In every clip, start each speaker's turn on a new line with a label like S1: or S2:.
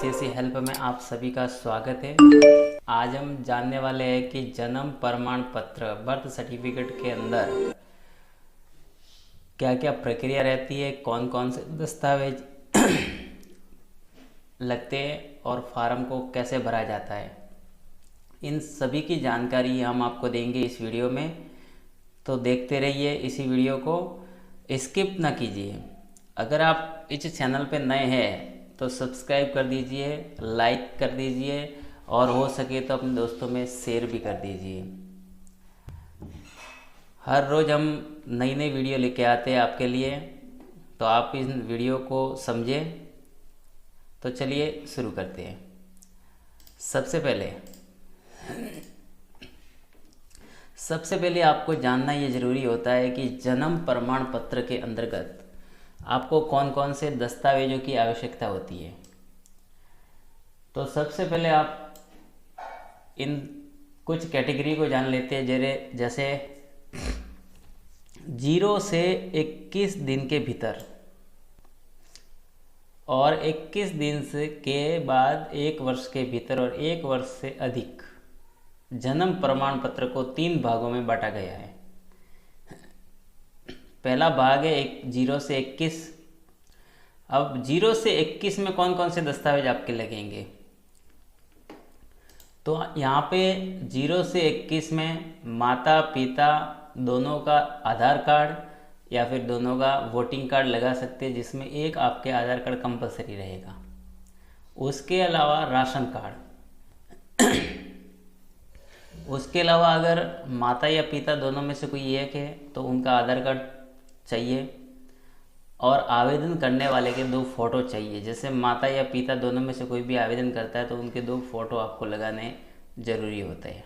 S1: ICSE help में आप सभी का स्वागत है। आज हम जानने वाले हैं कि जन्म प्रमाण पत्र बर्थ सर्टिफिकेट के अंदर क्या क्या प्रक्रिया रहती है, कौन कौन से दस्तावेज लगते हैं और फार्म को कैसे भरा जाता है। इन सभी की जानकारी हम आपको देंगे इस वीडियो में, तो देखते रहिए इसी वीडियो को, स्किप ना कीजिए। अगर आप इस चैनल पर नए हैं तो सब्सक्राइब कर दीजिए, लाइक कर दीजिए और हो सके तो अपने दोस्तों में शेयर भी कर दीजिए। हर रोज़ हम नई नई वीडियो लेके आते हैं आपके लिए, तो आप इन वीडियो को समझें। तो चलिए शुरू करते हैं। सबसे पहले आपको जानना ये ज़रूरी होता है कि जन्म प्रमाण पत्र के अंतर्गत आपको कौन कौन से दस्तावेजों की आवश्यकता होती है। तो सबसे पहले आप इन कुछ कैटेगरी को जान लेते हैं, जैसे 0 से 21 दिन के भीतर और 21 दिन से के बाद 1 वर्ष के भीतर और 1 वर्ष से अधिक जन्म प्रमाण पत्र को 3 भागों में बांटा गया है। पहला भाग है 0 से 21। अब 0 से 21 में कौन कौन से दस्तावेज आपके लगेंगे, तो यहाँ पे 0 से 21 में माता पिता दोनों का आधार कार्ड या फिर दोनों का वोटिंग कार्ड लगा सकते हैं, जिसमें एक आपके आधार कार्ड कंपलसरी रहेगा। उसके अलावा राशन कार्ड। उसके अलावा अगर माता या पिता दोनों में से कोई एक है तो उनका आधार कार्ड चाहिए और आवेदन करने वाले के 2 फोटो चाहिए। जैसे माता या पिता दोनों में से कोई भी आवेदन करता है तो उनके 2 फोटो आपको लगाने ज़रूरी होते हैं।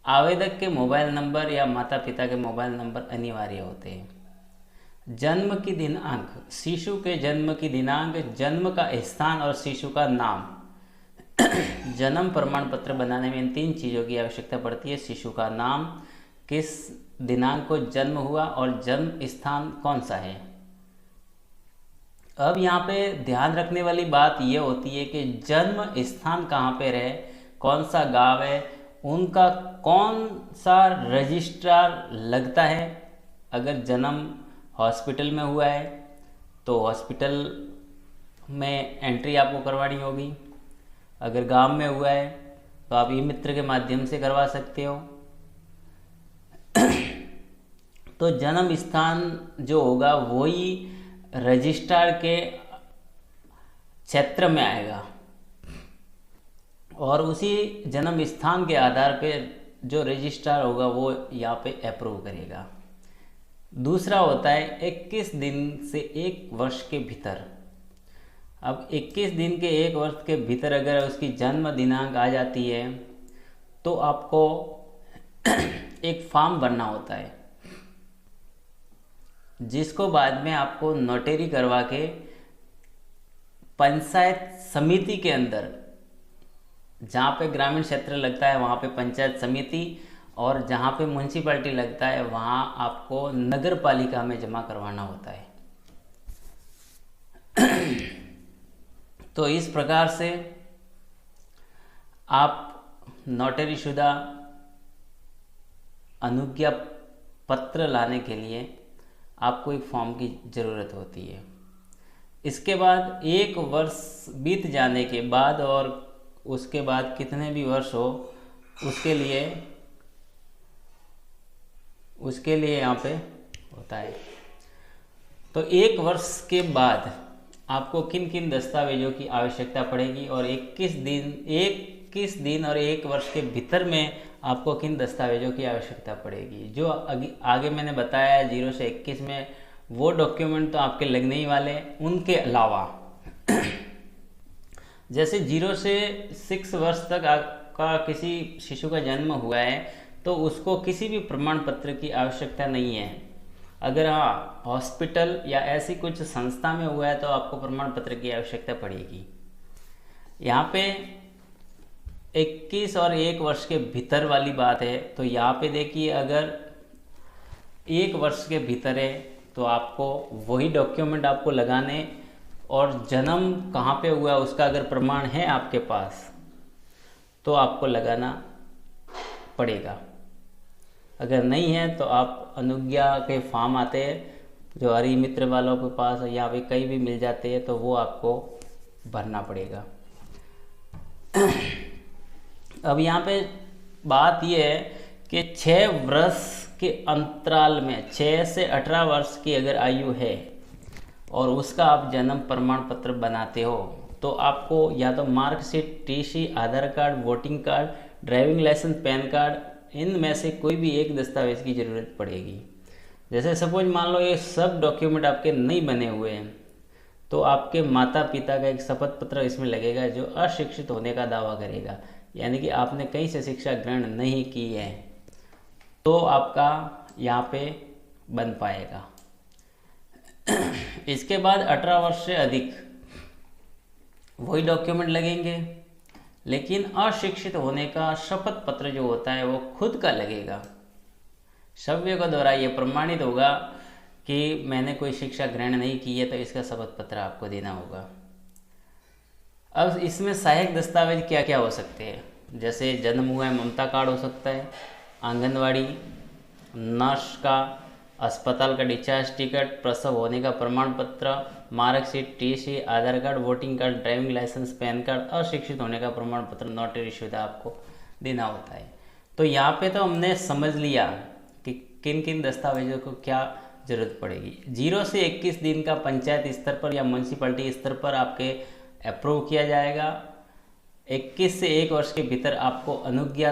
S1: आवेदक के मोबाइल नंबर या माता पिता के मोबाइल नंबर अनिवार्य होते हैं। जन्म की दिनांक, शिशु के जन्म की दिनांक, जन्म का स्थान और शिशु का नाम। जन्म प्रमाण पत्र बनाने में इन 3 चीज़ों की आवश्यकता पड़ती है। शिशु का नाम, किस दिनांक को जन्म हुआ और जन्म स्थान कौन सा है। अब यहाँ पे ध्यान रखने वाली बात ये होती है कि जन्म स्थान कहाँ पे रहे, कौन सा गांव है, उनका कौन सा रजिस्ट्रार लगता है। अगर जन्म हॉस्पिटल में हुआ है तो हॉस्पिटल में एंट्री आपको करवानी होगी। अगर गांव में हुआ है तो आप ई मित्र के माध्यम से करवा सकते हो। तो जन्म स्थान जो होगा वही रजिस्ट्रार के क्षेत्र में आएगा और उसी जन्म स्थान के आधार पे जो रजिस्ट्रार होगा वो यहाँ पे अप्रूव करेगा। दूसरा होता है 21 दिन से 1 वर्ष के भीतर। अब 21 दिन के 1 वर्ष के भीतर अगर उसकी जन्म दिनांक आ जाती है तो आपको एक फॉर्म भरना होता है, जिसको बाद में आपको नोटरी करवा के पंचायत समिति के अंदर, जहाँ पे ग्रामीण क्षेत्र लगता है वहाँ पे पंचायत समिति और जहाँ पे म्यूनसिपैलिटी लगता है वहाँ आपको नगर पालिका में जमा करवाना होता है। तो इस प्रकार से आप नोटरी शुदा अनुज्ञा पत्र लाने के लिए आपको एक फॉर्म की ज़रूरत होती है। इसके बाद 1 वर्ष बीत जाने के बाद और उसके बाद कितने भी वर्ष हो उसके लिए यहाँ पे होता है। तो 1 वर्ष के बाद आपको किन किन दस्तावेजों की आवश्यकता पड़ेगी और 21 दिन और 1 वर्ष के भीतर में आपको किन दस्तावेजों की आवश्यकता पड़ेगी। जो आगे मैंने बताया 0 से 21 में वो डॉक्यूमेंट तो आपके लगने ही वाले हैं। उनके अलावा जैसे 0 से 6 वर्ष तक आपका किसी शिशु का जन्म हुआ है तो उसको किसी भी प्रमाण पत्र की आवश्यकता नहीं है। अगर हाँ हॉस्पिटल या ऐसी कुछ संस्था में हुआ है तो आपको प्रमाण पत्र की आवश्यकता पड़ेगी। यहाँ पे 21 और 1 वर्ष के भीतर वाली बात है, तो यहाँ पे देखिए अगर 1 वर्ष के भीतर है तो आपको वही डॉक्यूमेंट आपको लगाने और जन्म कहाँ पे हुआ उसका अगर प्रमाण है आपके पास तो आपको लगाना पड़ेगा। अगर नहीं है तो आप अनुज्ञा के फॉर्म आते हैं जो हरि मित्र वालों के पास या पे कहीं भी मिल जाते हैं, तो वो आपको भरना पड़ेगा। अब यहाँ पे बात ये है कि 6 वर्ष के अंतराल में 6 से 18 वर्ष की अगर आयु है और उसका आप जन्म प्रमाण पत्र बनाते हो तो आपको या तो marksheet, TC, Aadhaar card, voting card, driving licence, PAN card, इनमें से कोई भी एक दस्तावेज की ज़रूरत पड़ेगी। जैसे सपोज मान लो ये सब डॉक्यूमेंट आपके नहीं बने हुए हैं तो आपके माता पिता का एक शपथ पत्र इसमें लगेगा जो अशिक्षित होने का दावा करेगा, यानी कि आपने कहीं से शिक्षा ग्रहण नहीं की है, तो आपका यहाँ पे बन पाएगा। इसके बाद 18 वर्ष से अधिक वही डॉक्यूमेंट लगेंगे, लेकिन अशिक्षित होने का शपथ पत्र जो होता है वो खुद का लगेगा। सभ्य के द्वारा ये प्रमाणित होगा कि मैंने कोई शिक्षा ग्रहण नहीं की है, तो इसका शपथ पत्र आपको देना होगा। अब इसमें सहायक दस्तावेज क्या क्या हो सकते हैं, जैसे जन्म हुआ है ममता कार्ड हो सकता है, आंगनवाड़ी, नर्स का, अस्पताल का डिस्चार्ज टिकट, प्रसव होने का प्रमाण पत्र, marksheet, TC, Aadhaar card, voting card, driving licence, PAN card, अशिक्षित होने का प्रमाण पत्र, नोटरी सुविधा आपको देना होता है। तो यहाँ पे तो हमने समझ लिया कि किन किन दस्तावेजों को क्या जरूरत पड़ेगी। 0 से 21 दिन का पंचायत स्तर पर या म्यूनसिपैलिटी स्तर पर आपके अप्रूव किया जाएगा। 21 से 1 वर्ष के भीतर आपको अनुज्ञा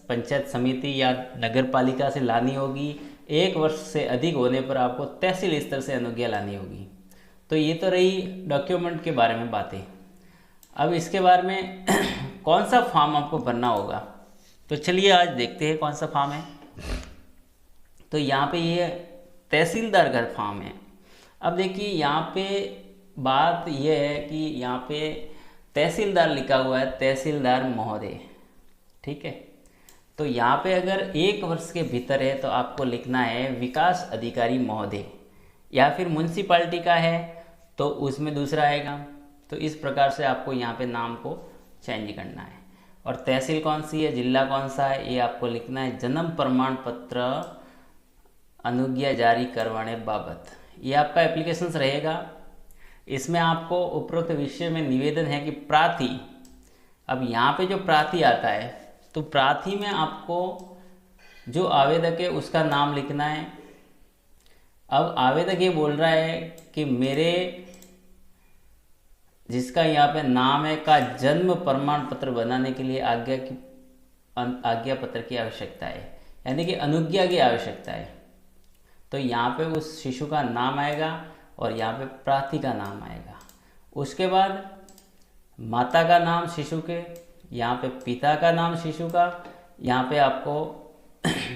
S1: पंचायत समिति या नगर पालिका से लानी होगी। 1 वर्ष से अधिक होने पर आपको तहसील स्तर से अनुज्ञा लानी होगी। तो ये तो रही डॉक्यूमेंट के बारे में बातें। अब इसके बारे में कौन सा फॉर्म आपको भरना होगा, तो चलिए आज देखते हैं कौन सा फॉर्म है। तो यहाँ पे ये तहसीलदार का फॉर्म है। अब देखिए यहाँ पे बात यह है कि यहाँ पे तहसीलदार लिखा हुआ है, तहसीलदार महोदय, ठीक है। तो यहाँ पे अगर 1 वर्ष के भीतर है तो आपको लिखना है विकास अधिकारी महोदय, या फिर म्यूनसिपालिटी का है तो उसमें दूसरा आएगा। तो इस प्रकार से आपको यहाँ पे नाम को चेंज करना है। और तहसील कौन सी है, जिला कौन सा है, ये आपको लिखना है। जन्म प्रमाण पत्र अनुज्ञा जारी करवाने बाबत, ये आपका एप्लीकेशंस रहेगा। इसमें आपको उपरोक्त विषय में निवेदन है कि प्रार्थी, अब यहाँ पे जो प्रार्थी आता है तो प्रार्थी में आपको जो आवेदक है उसका नाम लिखना है। अब आवेदक ये बोल रहा है कि मेरे जिसका यहाँ पे नाम है का जन्म प्रमाण पत्र बनाने के लिए आज्ञा पत्र की आवश्यकता है, यानी कि अनुज्ञा की आवश्यकता है। तो यहाँ पे उस शिशु का नाम आएगा और यहाँ पे प्रार्थी का नाम आएगा। उसके बाद माता का नाम शिशु के, यहाँ पे पिता का नाम शिशु का, यहाँ पे आपको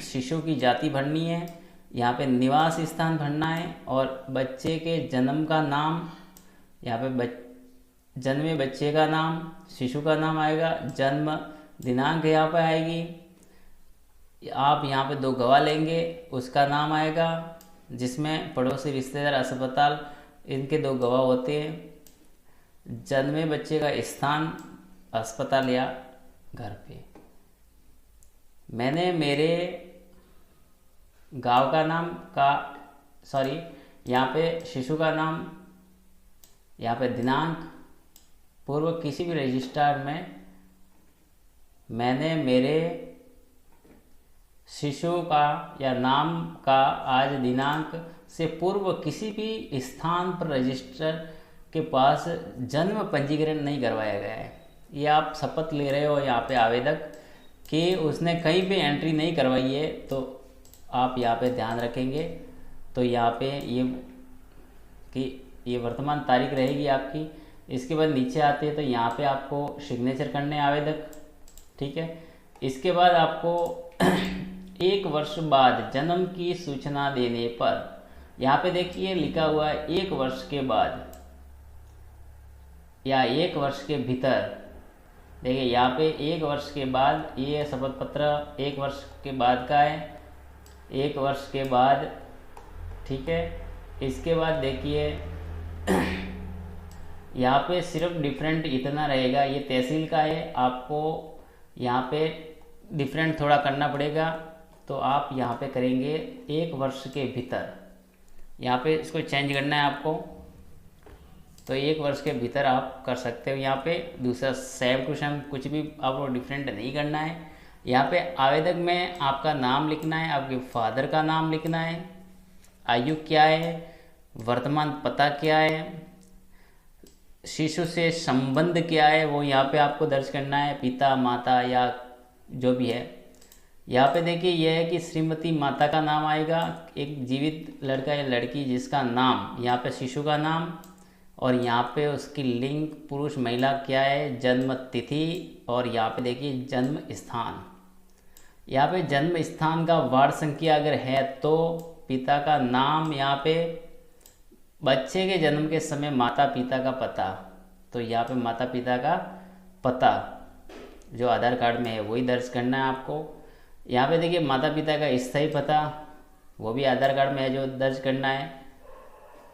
S1: शिशु की जाति भरनी है, यहाँ पे निवास स्थान भरना है, और बच्चे के जन्म का नाम, यहाँ पे जन्मे बच्चे का नाम, शिशु का नाम आएगा, जन्म दिनांक यहाँ पे आएगी। आप यहाँ पे 2 गवाह लेंगे, उसका नाम आएगा, जिसमें पड़ोसी, रिश्तेदार, अस्पताल, इनके 2 गवाह होते हैं। जन्मे बच्चे का स्थान अस्पताल या घर पे। मैंने मेरे गांव का नाम यहाँ पे शिशु का नाम, यहाँ पे दिनांक, पूर्व किसी भी रजिस्ट्रार में मैंने मेरे शिशु का या नाम का आज दिनांक से पूर्व किसी भी स्थान पर रजिस्टर के पास जन्म पंजीकरण नहीं करवाया गया है। ये आप शपथ ले रहे हो यहाँ पे आवेदक कि उसने कहीं पे एंट्री नहीं करवाई है, तो आप यहाँ पे ध्यान रखेंगे। तो यहाँ पे ये वर्तमान तारीख रहेगी आपकी। इसके बाद नीचे आते हैं तो यहाँ पे आपको सिग्नेचर करने आवेदक, ठीक है। इसके बाद आपको 1 वर्ष बाद जन्म की सूचना देने पर, यहाँ पे देखिए लिखा हुआ है 1 वर्ष के बाद या 1 वर्ष के भीतर। देखिए यहाँ पे 1 वर्ष के बाद, ये शपथ पत्र 1 वर्ष के बाद का है, 1 वर्ष के बाद, ठीक है। इसके बाद देखिए यहाँ पे सिर्फ डिफरेंट इतना रहेगा, ये तहसील का है, आपको यहाँ पे डिफरेंट थोड़ा करना पड़ेगा। तो आप यहाँ पे करेंगे 1 वर्ष के भीतर, यहाँ पे इसको चेंज करना है आपको। तो 1 वर्ष के भीतर आप कर सकते हो। यहाँ पे दूसरा सेम टू सेम, कुछ भी आपको डिफरेंट नहीं करना है। यहाँ पे आवेदक में आपका नाम लिखना है, आपके फादर का नाम लिखना है, आयु क्या है, वर्तमान पता क्या है, शिशु से संबंध क्या है वो यहाँ पे आपको दर्ज करना है, पिता माता या जो भी है। यहाँ पे देखिए यह है कि श्रीमती माता का नाम आएगा, एक जीवित लड़का या लड़की जिसका नाम, यहाँ पे शिशु का नाम, और यहाँ पे उसकी लिंग पुरुष महिला क्या है, जन्म तिथि, और यहाँ पे देखिए जन्म स्थान। यहाँ पे जन्म स्थान का वार्ड संख्या अगर है तो पिता का नाम, यहाँ पे बच्चे के जन्म के समय माता पिता का पता, तो यहाँ पे माता पिता का पता जो आधार कार्ड में है वही दर्ज करना है आपको। यहाँ पे देखिए माता पिता का स्थायी पता वो भी आधार कार्ड में है जो दर्ज करना है।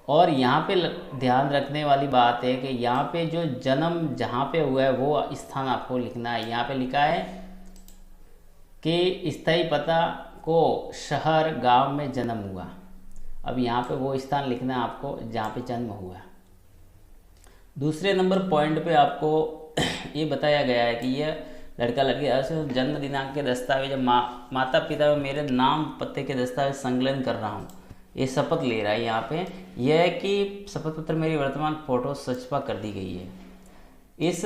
S1: और यहाँ पे ध्यान रखने वाली बात है कि यहाँ पे जो जन्म जहाँ पे हुआ है वो स्थान आपको लिखना है। यहाँ पे लिखा है कि स्थायी पता को शहर गांव में जन्म हुआ, अब यहाँ पे वो स्थान लिखना है आपको जहाँ पे जन्म हुआ। दूसरे नंबर पॉइंट पे आपको ये बताया गया है कि यह लड़का लड़की जन्म दिनांक के दस्तावेज, माता पिता में मेरे नाम पते के दस्तावेज संकलन कर रहा हूँ, ये शपथ ले रहा है। यहाँ पे यह है कि शपथ पत्र मेरी वर्तमान फोटो सचपा कर दी गई है। इस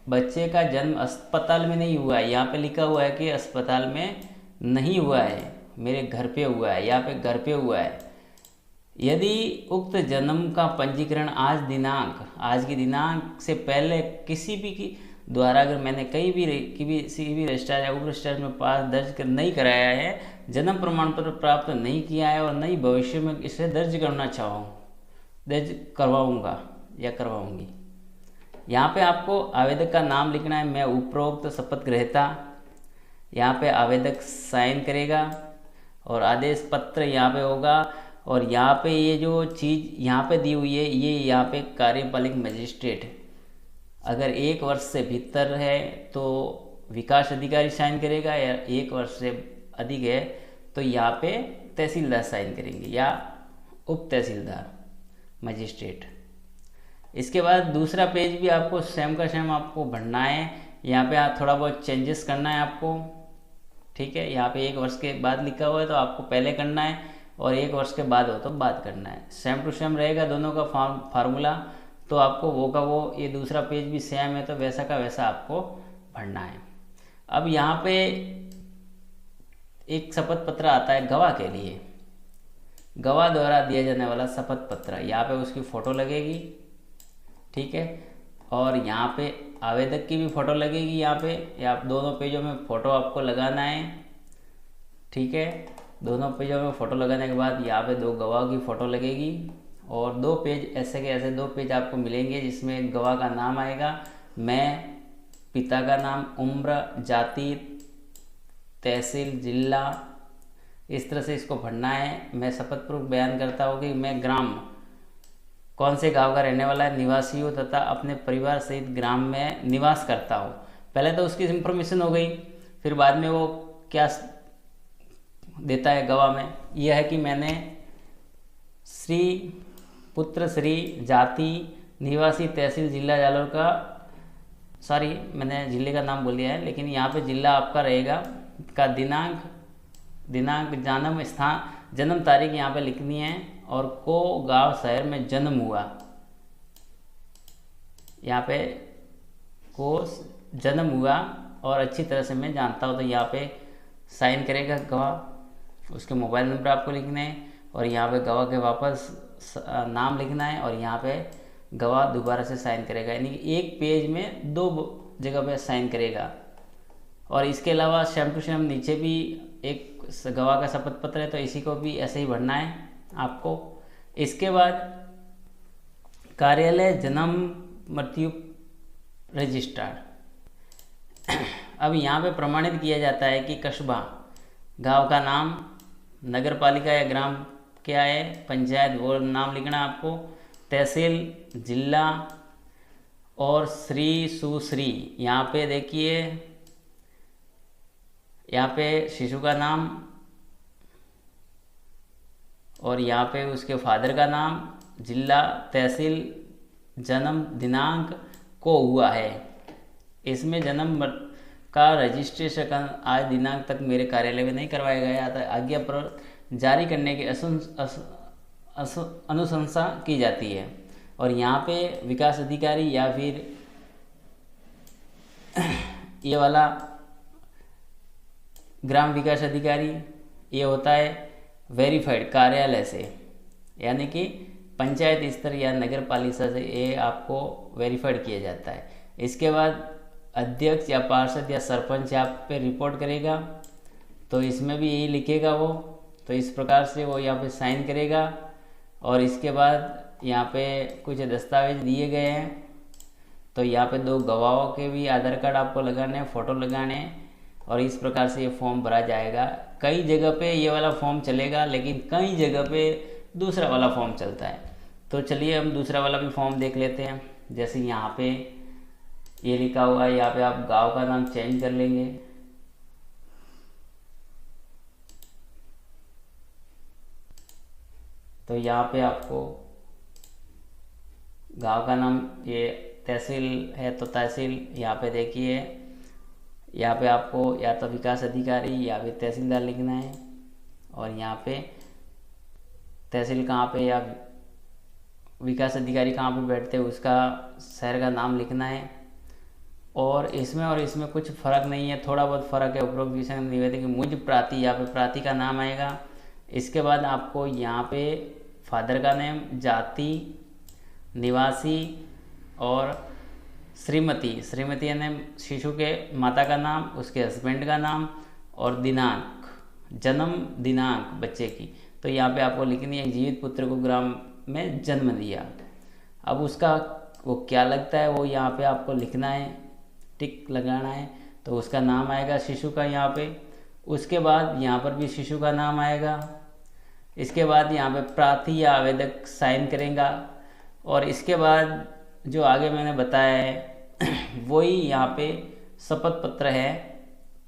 S1: बच्चे का जन्म अस्पताल में नहीं हुआ है, यहाँ पे लिखा हुआ है कि अस्पताल में नहीं हुआ है, मेरे घर पे हुआ है, यहाँ पे घर पे हुआ है। यदि उक्त जन्म का पंजीकरण आज की दिनांक से पहले किसी भी की द्वारा अगर मैंने किसी भी रजिस्ट्रार या उप रजिस्ट्रार में पास दर्ज नहीं कराया है, जन्म प्रमाण पत्र प्राप्त नहीं किया है और नहीं भविष्य में इसे दर्ज करवाऊंगा या करवाऊंगी। यहाँ पे आपको आवेदक का नाम लिखना है, मैं उपरोक्त शपथ ग्रहीता। यहाँ पे आवेदक साइन करेगा और आदेश पत्र यहाँ पे होगा। और यहाँ पे ये जो चीज़ यहाँ पे दी हुई है, ये यहाँ पे कार्यपालिक मजिस्ट्रेट, अगर 1 वर्ष से भीतर है तो विकास अधिकारी साइन करेगा, या 1 वर्ष से अधिक है तो यहाँ पे तहसीलदार साइन करेंगे या उप तहसीलदार मजिस्ट्रेट। इसके बाद दूसरा पेज भी आपको सेम का सेम आपको भरना है। यहाँ पे आप थोड़ा बहुत चेंजेस करना है आपको, ठीक है। यहाँ पे 1 वर्ष के बाद लिखा हुआ है तो आपको पहले करना है, और 1 वर्ष के बाद हो तो बाद करना है। सेम टू सेम रहेगा दोनों का फार्मूला, तो आपको वो का वो, ये दूसरा पेज भी सेम है तो वैसा का वैसा आपको भरना है। अब यहाँ पे एक शपथ पत्र आता है गवाह के लिए, गवाह द्वारा दिया जाने वाला शपथ पत्र, यहाँ पे उसकी फ़ोटो लगेगी, ठीक है। और यहाँ पे आवेदक की भी फ़ोटो लगेगी, यहाँ पे या दोनों पेजों में फ़ोटो आपको लगाना है, ठीक है। दोनों पेजों में फ़ोटो लगाने के बाद यहाँ पे 2 गवाह की फ़ोटो लगेगी, और 2 पेज ऐसे के ऐसे 2 पेज आपको मिलेंगे जिसमें गवाह का नाम आएगा, मैं, पिता का नाम, उम्र, जाति, तहसील, जिला, इस तरह से इसको भरना है। मैं शपथपूर्वक बयान करता हूँ कि मैं ग्राम कौन से गांव का रहने वाला है, निवासी हूँ तथा अपने परिवार सहित ग्राम में निवास करता हूँ। पहले तो उसकी इन्फॉर्मेशन हो गई, फिर बाद में वो क्या देता है गवाह में, यह है कि मैंने श्री, पुत्र श्री, जाति, निवासी, तहसील, जिला जालोर का, सॉरी मैंने जिले का नाम बोल दिया है, लेकिन यहाँ पे जिला आपका रहेगा, का दिनांक, जन्म स्थान, जन्म तारीख यहाँ पे लिखनी है, और को गांव शहर में जन्म हुआ, यहाँ पे को जन्म हुआ और अच्छी तरह से मैं जानता हूँ, तो यहाँ पे साइन करेगा गवाह। उसके मोबाइल नंबर आपको लिखने हैं, और यहाँ पे गवाह के वापस नाम लिखना है, और यहाँ पे गवाह दोबारा से साइन करेगा, यानी कि एक पेज में 2 जगह पे साइन करेगा। और इसके अलावा सेम टू सेम नीचे भी एक गवाह का शपथ पत्र है, तो इसी को भी ऐसे ही भरना है आपको। इसके बाद कार्यालय जन्म मृत्यु रजिस्ट्रार, अब यहाँ पे प्रमाणित किया जाता है कि कस्बा, गांव का नाम, नगर पालिका या ग्राम क्या है, पंचायत वो नाम लिखना आपको, तहसील, जिला और श्री सुश्री। यहाँ पे देखिए, यहाँ पे शिशु का नाम और यहाँ पे उसके फादर का नाम, जिला, तहसील, जन्म दिनांक को हुआ है। इसमें जन्म का रजिस्ट्रेशन आज दिनांक तक मेरे कार्यालय में नहीं करवाया गया था। आज्ञा पर जारी करने की अनुशंसा की जाती है। और यहाँ पे विकास अधिकारी या फिर ये वाला ग्राम विकास अधिकारी, ये होता है वेरीफाइड कार्यालय से, यानी कि पंचायत स्तर या नगर पालिका से ये आपको वेरीफाइड किया जाता है। इसके बाद अध्यक्ष या पार्षद या सरपंच आप पे रिपोर्ट करेगा, तो इसमें भी यही लिखेगा वो, तो इस प्रकार से वो यहाँ पे साइन करेगा। और इसके बाद यहाँ पे कुछ दस्तावेज दिए गए हैं, तो यहाँ पे 2 गवाहों के भी आधार कार्ड आपको लगाने हैं, फ़ोटो लगाने हैं, और इस प्रकार से ये फॉर्म भरा जाएगा। कई जगह पे ये वाला फॉर्म चलेगा, लेकिन कई जगह पे दूसरा वाला फॉर्म चलता है। तो चलिए हम दूसरा वाला भी फॉर्म देख लेते हैं। जैसे यहाँ पे ये लिखा हुआ है, यहाँ पे आप गांव का नाम चेंज कर लेंगे। तो यहाँ पे आपको गांव का नाम, ये तहसील है तो तहसील, यहाँ पे देखिए, यहाँ पे आपको या तो विकास अधिकारी या फिर तहसीलदार लिखना है। और यहाँ पे तहसील कहाँ पे या विकास अधिकारी कहाँ पे बैठते हैं उसका शहर का नाम लिखना है। और इसमें कुछ फ़र्क नहीं है, थोड़ा बहुत फ़र्क है। उपरोक्त विषय में निवेदन की मुझ प्राति, यहाँ पे प्राति का नाम आएगा। इसके बाद आपको यहाँ पे फादर का नेम, जाति, निवासी और श्रीमती यानी शिशु के माता का नाम, उसके हस्बैंड का नाम और दिनांक, जन्म दिनांक बच्चे की। तो यहाँ पे आपको लिखनी है जीवित पुत्र को ग्राम में जन्म दिया। अब उसका वो क्या लगता है वो यहाँ पे आपको लिखना है, टिक लगाना है। तो उसका नाम आएगा शिशु का यहाँ पे। उसके बाद यहाँ पर भी शिशु का नाम आएगा। इसके बाद यहाँ पे प्रार्थी या आवेदक साइन करेगा। और इसके बाद जो आगे मैंने बताया है वही यहाँ पे शपथ पत्र है।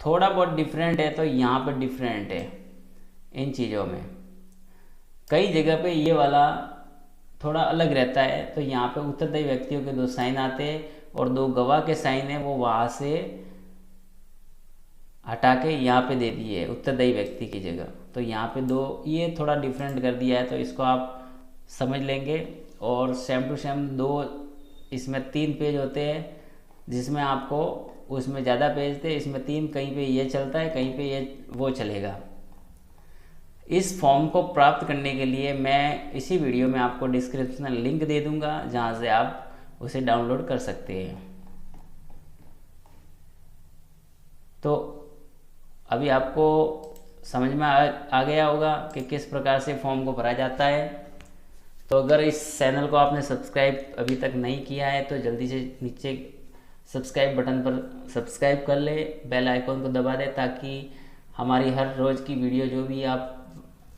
S1: थोड़ा बहुत डिफरेंट है, तो यहाँ पे डिफरेंट है इन चीज़ों में। कई जगह पे ये वाला थोड़ा अलग रहता है। तो यहाँ पे उत्तरदायी व्यक्तियों के 2 साइन आते हैं और 2 गवाह के साइन है वो वहाँ से हटा के यहाँ पे दे दिए उत्तरदायी व्यक्ति की जगह। तो यहाँ पे 2 ये थोड़ा डिफरेंट कर दिया है, तो इसको आप समझ लेंगे। और सेम टू सेम 2 इसमें 3 पेज होते हैं, जिसमें आपको उसमें ज़्यादा पेज थे, इसमें 3, कहीं पे ये चलता है, कहीं पे ये वो चलेगा। इस फॉर्म को प्राप्त करने के लिए मैं इसी वीडियो में आपको डिस्क्रिप्शन में लिंक दे दूंगा, जहां से आप उसे डाउनलोड कर सकते हैं। तो अभी आपको समझ में आ गया होगा कि किस प्रकार से फॉर्म को भरा जाता है। तो अगर इस चैनल को आपने सब्सक्राइब अभी तक नहीं किया है तो जल्दी से नीचे सब्सक्राइब बटन पर सब्सक्राइब कर ले, बेल आइकॉन को दबा दे, ताकि हमारी हर रोज़ की वीडियो जो भी आप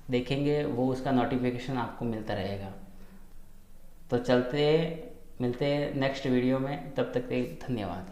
S1: देखेंगे वो उसका नोटिफिकेशन आपको मिलता रहेगा। तो मिलते हैं नेक्स्ट वीडियो में, तब तक के धन्यवाद।